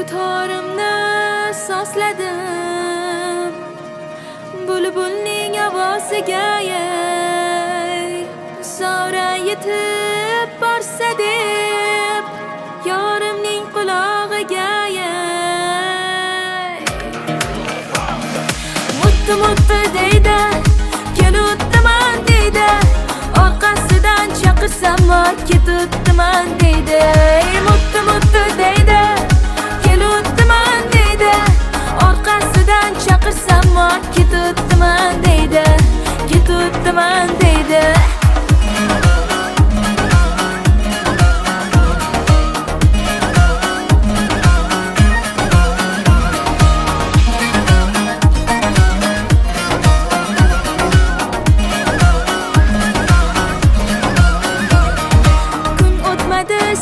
Dutorimni sosladim bulbulning ovoziga sora yetib borsa deb yorimning qulog'iga Muttu muttu deydi kelutdiman deydi orqasidan chaqirsam ketutdiman deydi Muttu muttu deydi kelutdiman deydi orqasidan chaqirsam ketutdiman deydi ketutdiman deydi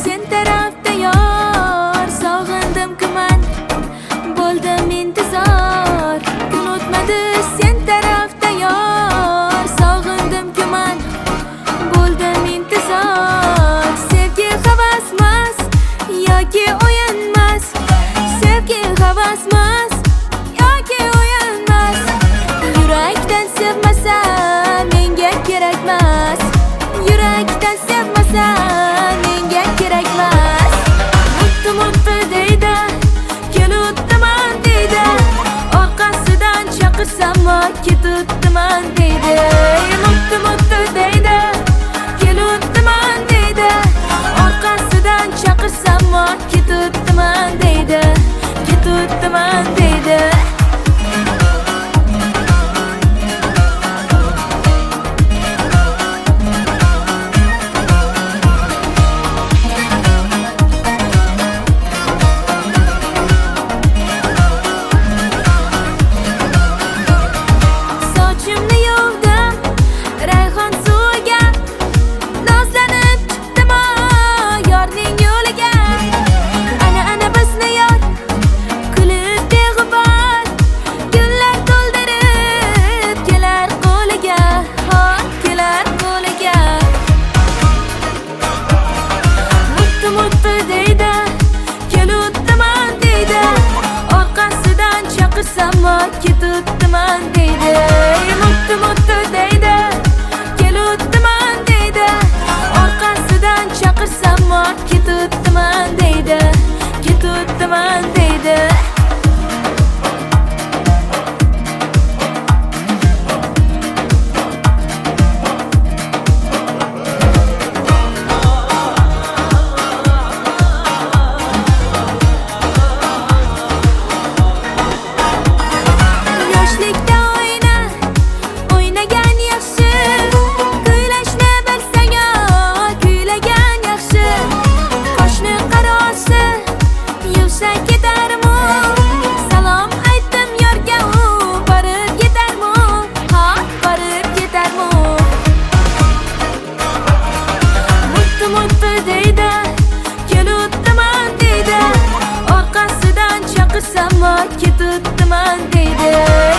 Sen tarafda yor sog'indim-ku men bo'ldim intizor kun o'tmadi sen tarafda yor sog'indim-ku men bo'ldim intizor sevgi havasmas yoki o'yinmas sevgi havasmas yoki o'yinmas yurakdan sevmasa menga kerakmas yurakdan sevmasa kerakmas Muttu muttu deydi kelutdiman deydi orqasidan chaqirsam ketutdiman deydi Muttu muttu deydi kelutdiman deydi orqasidan chaqirsam ketutdiman deydi ketutdiman deydi Muttu deydi kelutdiman deydi orqasidan chaqirsam ketutdiman deydi Muttu muttu deydi kelutdiman deydi orqasidan chaqirsam ketutdiman deydi ketutdiman deydi Muttu deydi kelutdiman deydi orqasidan chaqirsam ketutdiman deydi